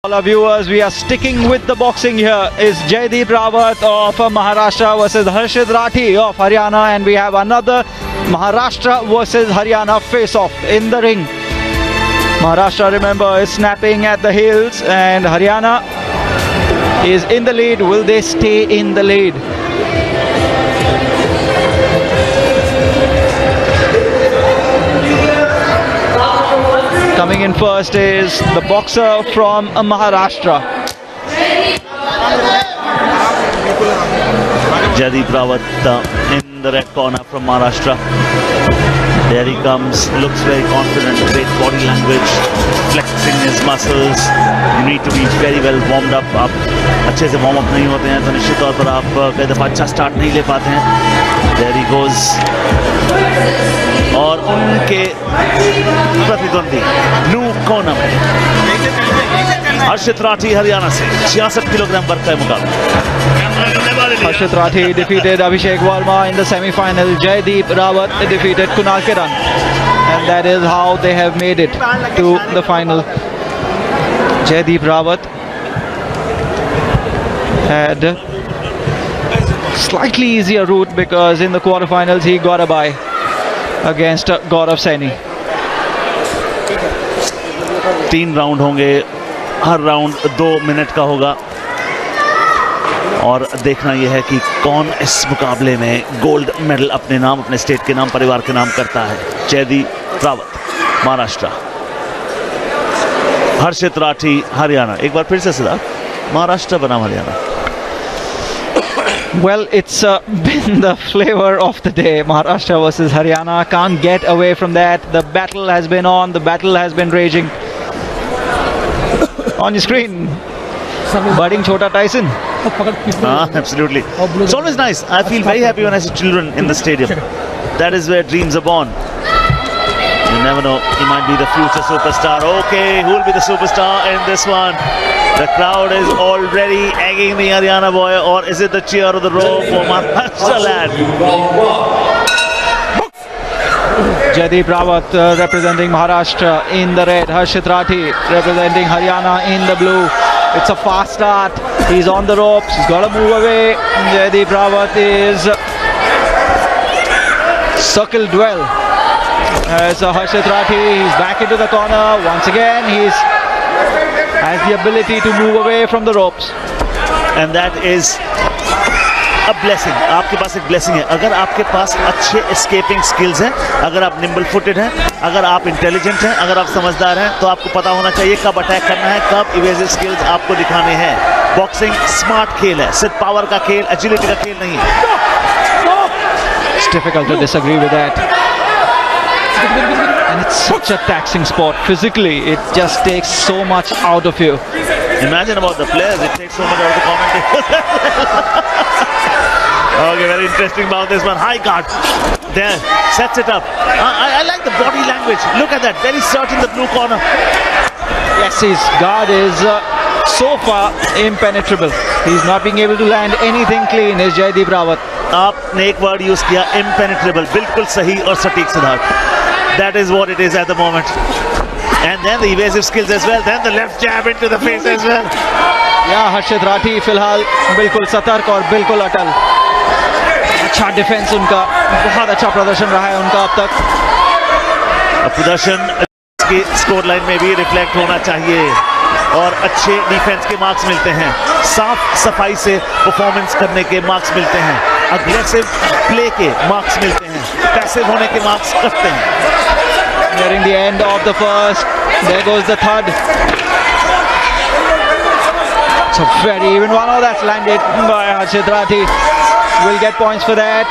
All our viewers, we are sticking with the boxing here. Is Jaydeep Rawat of Maharashtra versus Harshit Rathi of Haryana, and we have another Maharashtra versus Haryana face-off in the ring. Maharashtra, remember, is snapping at the heels, and Haryana is in the lead. Will they stay in the lead? Coming in first is the boxer from Maharashtra. Jaydeep Rawat in the red corner from Maharashtra. There he comes, looks very confident, great body language, flexing his muscles. You need to be very well warmed up. आप अच्छे से warm up नहीं होते हैं तो निश्चित तौर पर आप कई दफ़ा अच्छा start नहीं ले पाते हैं. There he goes. और उनके प्रतिद्वंदी ब्लू कॉर्नर में हर्षित राठी हरियाणा से 66 किलोग्राम वर्ग का मुकाबला. Harshit Rathi defeated Abhishek Verma in the semi-final. Jaydeep Rawat defeated Kunal Kiran, and that is how they have made it to the final. Jaydeep Rawat had a slightly easier route because in the quarterfinals he got a bye against Gaurav Saini. 3 round होंगे, हर round 2 minute का होगा और देखना यह है कि कौन इस मुकाबले में गोल्ड मेडल अपने नाम, अपने स्टेट के नाम, परिवार के नाम करता है. जयदीप रावत महाराष्ट्र, हर्षित राठी हरियाणा. एक बार फिर से सिद्धार्थ, महाराष्ट्र बनाम Haryana. Well, it's been the flavor of the day. Maharashtra versus Haryana. Can't get away from that. The battle has been on. The battle has been raging. On your screen, budding Chota Tyson. Absolutely. It's always nice. I feel very happy when I see children in the stadium. That is where dreams are born. You never know. He might be the future superstar. Okay, who will be the superstar in this one? The crowd is already egging the Haryana boy, or is it the cheer of the row for Maharashtra lad? Jaydeep Rawat representing Maharashtra in the red. Harshit Rathi representing Haryana in the blue. It's a fast start. He's on the ropes. He's got to move away. Jaydeep Rawat is circled well. As Harshit Rathi, he's back into the corner. Once again, he's has the ability to move away from the ropes. And that is a blessing. आपके पास एक blessing है. अगर आपके पास अच्छे escaping skills हैं, अगर आप nimble footed हैं, अगर आप intelligent हैं, अगर आप समझदार हैं, तो आपको पता होना चाहिए कब attack करना है, कब evasive skills आपको दिखाने हैं. Boxing smart खेल है, सिर्फ power का खेल, agility का खेल नहीं है. It's difficult to disagree with that. And it's such a taxing sport. Physically, it just takes so much out of you. Imagine about the players, it takes so much out of the commentators. Okay, very interesting about this one. High guard. There, sets it up. I like the body language. Look at that, very certain the blue corner. Yes, his guard is so far impenetrable. He's not being able to land anything clean, is Jaydeep Rawat. आपने एक word use किया, impenetrable. बिल्कुल सही और सटीक Siddharth. That is what it is at the moment. And then the evasive skills as well. Then the left jab into the face as well. Yeah, Harshit Rathi फिलहाल बिल्कुल सतर्क और बिल्कुल अटल. अच्छा डिफेंस उनका, बहुत अच्छा प्रदर्शन रहा है उनका अब तक. प्रदर्शन की स्कोर लाइन में भी रिफ्लेक्ट होना चाहिए और अच्छे डिफेंस के मार्क्स मिलते हैं. साफ सफाई से परफॉर्मेंस करने के मार्क्स मिलते हैं. अग्रेसिव प्ले के मार्क्स मिलते हैं. पैसिव होने के मार्क्स कटते हैं. Nearing the end of the first, there goes the third. It's a very even one. Oh, that's landed by Harshit Rathi. Will get points for that.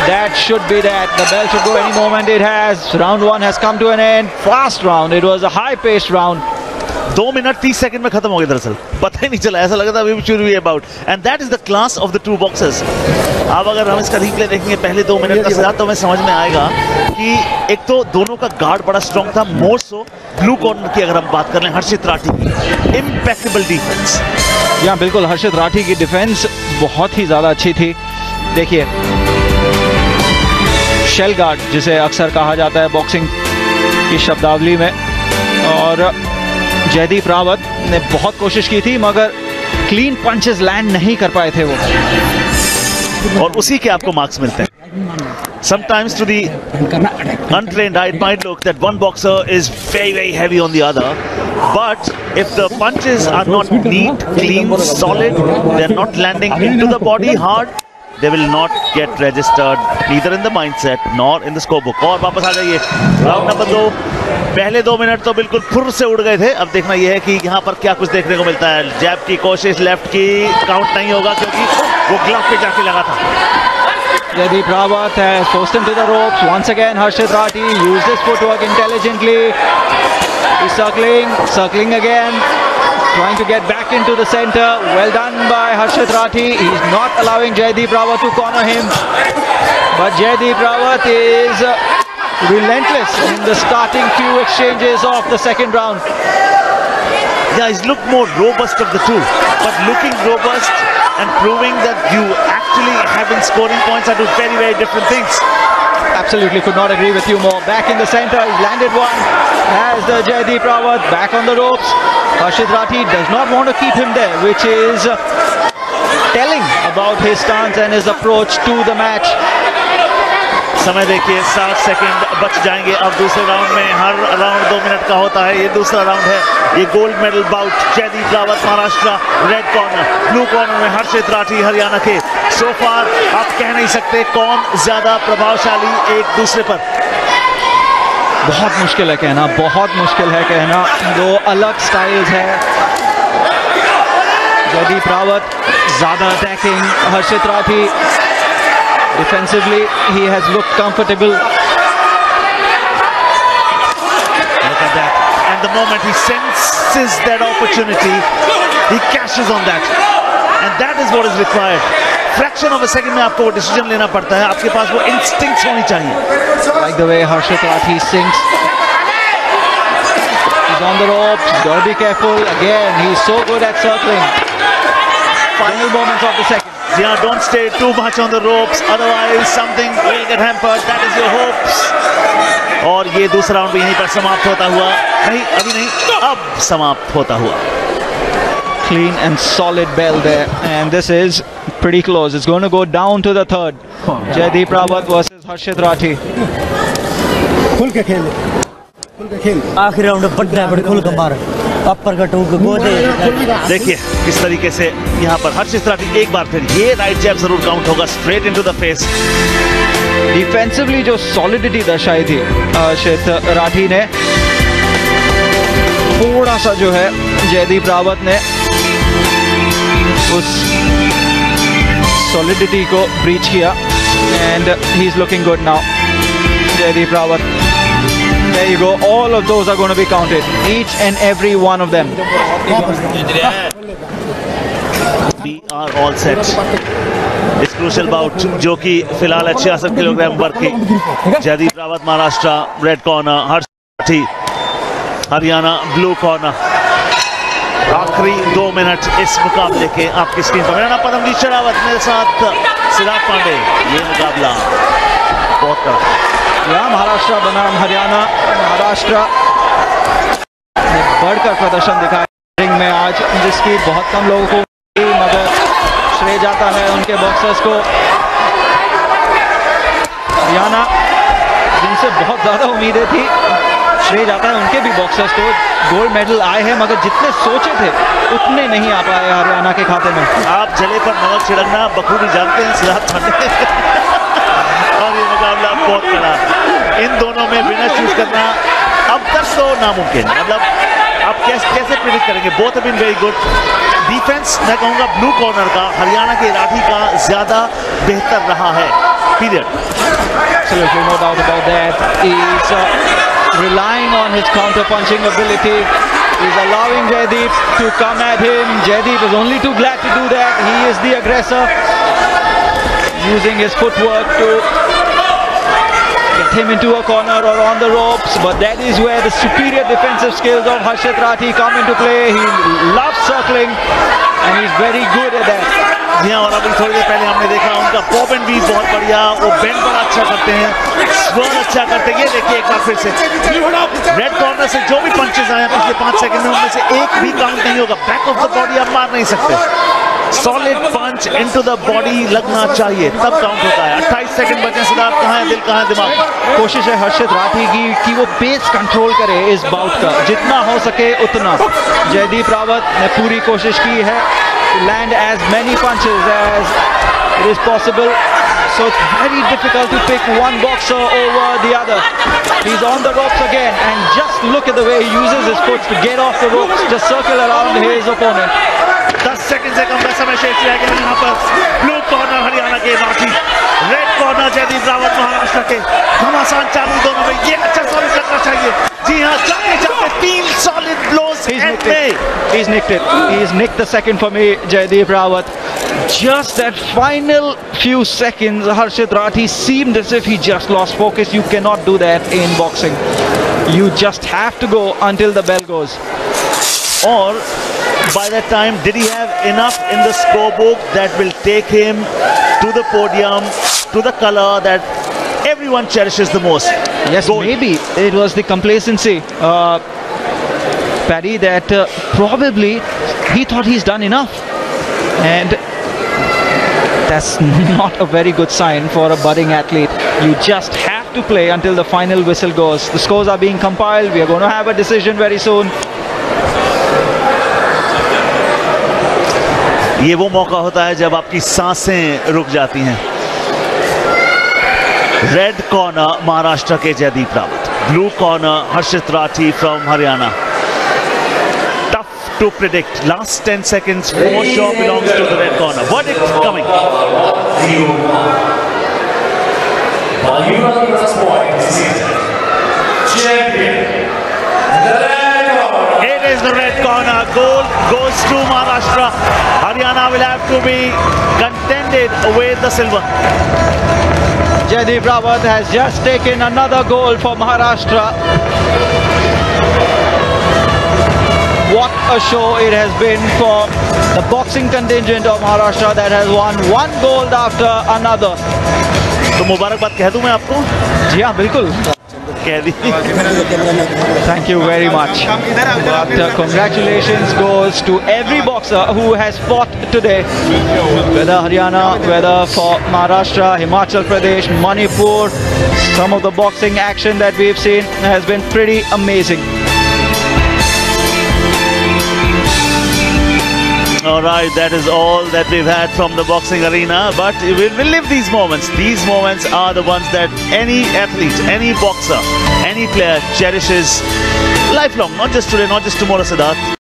That should be that. The bell should go any moment. It has. Round 1 has come to an end. Fast round. It was a high-paced round. 2 minute 30 second में खत्म हो गया. दरअसल पता ही नहीं चला, ऐसा लगा था अभी शुरू हुई about. And that is the class of the two boxers. अब अगर हम इसका रिप्ले देखेंगे पहले 2 मिनट का सिद्धार्थ, तो हमें समझ में आएगा कि एक तो दोनों का गार्ड बड़ा स्ट्रॉन्ग था. मोर सो ब्लू कॉर्नर की अगर हम बात कर लें हर्षित राठी की, इम्पेक्केबल डिफेंस. या बिल्कुल, हर्षित राठी की डिफेंस बहुत ही ज़्यादा अच्छी थी. देखिए, शेल गार्ड जिसे अक्सर कहा जाता है बॉक्सिंग की शब्दावली में, और जयदीप रावत ने बहुत कोशिश की थी मगर क्लीन पंचेस लैंड नहीं कर पाए थे वो, और उसी के आपको मार्क्स मिलते हैं. Sometimes to the untrained eye, it might look that one boxer is very heavy on the other, but if the punches are not neat, clean, solid, they're not landing into the body hard, they will not get registered neither in the mindset nor in the scorebook. और वापस आ जाइए round number 2. पहले 2 minute तो बिल्कुल फुर से उड़ गए थे. अब देखना यह है कि यहाँ पर क्या कुछ देखने को मिलता है. जैब की कोशिश, लेफ्ट की, काउंट नहीं होगा क्योंकि वो ग्लव पे जाके लगा था. Jaydeep Rawat has forced him to the ropes. Once again, Harshit Rathi used his footwork intelligently. He's circling again, trying to get back into the center. Well done by Harshit Rathi. He's not allowing Jaydeep Rawat to corner him. But Jaydeep Rawat is relentless in the starting few exchanges of the second round. Yeah, he's looked more robust of the two, but looking robust and proving that you actually have been scoring points are two very different things. Absolutely, could not agree with you more. Back in the center, he's landed one. As the Jaydeep Rawat back on the ropes. Harshit Rathi does not want to keep him there, which is telling about his stance and his approach to the match. समय देखिए 60 second बच जाएंगे अब दूसरे round में. हर round 2 minute का होता है. ये दूसरा राउंड है. ये gold medal bout. Jaydeep Rawat Maharashtra red corner, blue corner में हर्षित राठी हरियाणा के. सो फार आप कह नहीं सकते कौन ज्यादा प्रभावशाली एक दूसरे पर. बहुत मुश्किल है कहना, बहुत मुश्किल है कहना. 2 अलग स्टाइल्स है. जयदीप रावत ज्यादा attacking, Harshit Rathi defensively he has looked comfortable. Look at that. And the moment he senses that opportunity, he cashes on that. And that is what is required. Fraction of a second में आपको वो decision लेना पड़ता है. आपके पास वो instincts होनी चाहिए. Like the way Harshit Rathi sinks. He's on the ropes. He's got to be careful. Again, he's so good at circling. Final moments of the second. Yeah, don't stay too much on the ropes, otherwise something will get hampered. That is your hopes. और ये दूसरा round भी यहीं पर समाप्त होता हुआ. नहीं, अभी नहीं, अब समाप्त होता हुआ. Clean and solid bell there, and this is pretty close. It's going to go down to the third. Jaydeep Rawat versus Harshit Rathi. खुल के खेल, खुल के खेल. आखिरी राउंड बड़ा खुल के मार. देखिए किस तरीके से यहाँ पर हर्षित राठी एक बार फिर ये राइट जैब जरूर काउंट होगा. Straight into the face. Defensively जो सॉलिडिटी दर्शाई थी हर्षित राठी ने, थोड़ा सा जो है जयदीप रावत ने उस सॉलिडिटी को ब्रीच किया. And he is looking good now. Jaydeep Rawat. There you go. All of those are going to be counted. Each and every one of them. We are all set. It's crucial bout जो कि फिलहाल 66 kilogram वर्ग की. Jaideep Rawat Maharashtra red corner, Harshit Rathi Haryana blue corner. आखिरी 2 minute इस मुकाबले के आपकी स्क्रीन पर. मेरा नाम पदमजीत शेरावत, मेरे साथ सिद्धार्थ पांडे. ये मुकाबला बहुत कड़ा. महाराष्ट्र बनाम हरियाणा. महाराष्ट्र ने बढ़कर प्रदर्शन दिखाया रिंग में आज, जिसकी बहुत कम लोगों को मगर श्रेय जाता है उनके बॉक्सर्स को. हरियाणा जिनसे बहुत ज़्यादा उम्मीदें थी, श्रेय जाता है उनके भी बॉक्सर्स को. गोल्ड मेडल आए हैं मगर जितने सोचे थे उतने नहीं आ पाए हरियाणा के खाते में. आप जले पर नमक छिड़कना बखूबी जानते हैं सिद्धार्थ पांडे. और ये मुकाबला बहुत कड़ा. इन दोनों में विनर चूज करना अब तक तो नामुमकिन. मतलब आप कैसे प्रेडिक्ट करेंगे? Both have been very good. Defence मैं कहूँगा ब्लू कॉर्नर का हरियाणा के राठी का ज्यादा बेहतर रहा है. Period. Absolutely, no doubt about that. He's relying on his counter punching ability. He's allowing Jaydeep to come at him. Jaydeep is only too glad to do that. He is the aggressor, using his footwork to get him into a corner or on the ropes. But that is where the superior defensive skills of Harshit Rathi come into play. He loves circling and he's very good at that. जी हाँ, और अभी थोड़ी देर पहले हमने देखा उनका pop and weave बहुत बढ़िया, वो बेंड बड़ा अच्छा करते हैं, स्वर अच्छा करते हैं। ये देखिए एक बार फिर से रेड कॉर्नर से जो भी पंचेस आए पिछले 5 सेकंड में, उनमें से एक भी काउंट नहीं होगा। बैक ऑफ द बॉडी आप मार नहीं सकते, solid punch into the body लगना चाहिए तब काउंट होता है। 28 सेकंड बचे। सिद्धार्थ, कहाँ है दिल, कहाँ है दिमाग? कोशिश है हर्षित राठी की कि वो पेस कंट्रोल करे इस बाउट का, जितना हो सके उतना। जयदीप रावत ने पूरी कोशिश की है to land as many punches as it is possible, so it's very difficult to pick one boxer over the other. He's on the ropes again, and just look at the way he uses his foot to get off the ropes, just circle around his opponent. 10 second से कम का समय शेष रह गया यहाँ पर। Blue corner Haryana के Rathi, red corner Jaideep Rawat Maharashtra के। घमासान चालू दोनों में, ये अच्छा सॉलिड लगना चाहिए। जी हाँ, जाते जाते 3 solid blows. He's nicked it. He's nicked the second for me, Jaydeep Rawat. Just that final few seconds, Harshit Rathi seemed as if he just lost focus. You cannot do that in boxing. You just have to go until the bell goes. Or by that time, did he have enough in the scorebook that will take him to the podium, to the color that everyone cherishes the most? Yes, gold. Maybe it was the complacency, Paddy, that probably he thought he's done enough, and that's not a very good sign for a budding athlete. You just have to play until the final whistle goes. The scores are being compiled. We are going to have a decision very soon. ये वो मौका होता है जब आपकी सांसें रुक जाती हैं। रेड कॉर्नर महाराष्ट्र के Jaydeep Rawat, blue corner Harshit Rathi from Haryana. Tough to predict. Last 10 seconds for sure belongs to the red corner. Verdict coming. It is the red corner. Gold goes to Maharashtra. Haryana will have to be contended with the silver. Jaydeep Rawat has just taken another gold for Maharashtra. What a show it has been for the boxing contingent of Maharashtra that has won one gold after another. तो मुबारकबाद कह दूं मैं आपको? जी हाँ, बिल्कुल कह दी। Thank you very much. But congratulations goes to every boxer who has fought today, whether Haryana, whether for Maharashtra, Himachal Pradesh, Manipur. Some of the boxing action that we've seen has been pretty amazing. All right, that is all that we've had from the boxing arena, but we'll live these moments. These moments are the ones that any athlete, any boxer, any player cherishes lifelong, not just today, not just tomorrow, Siddharth.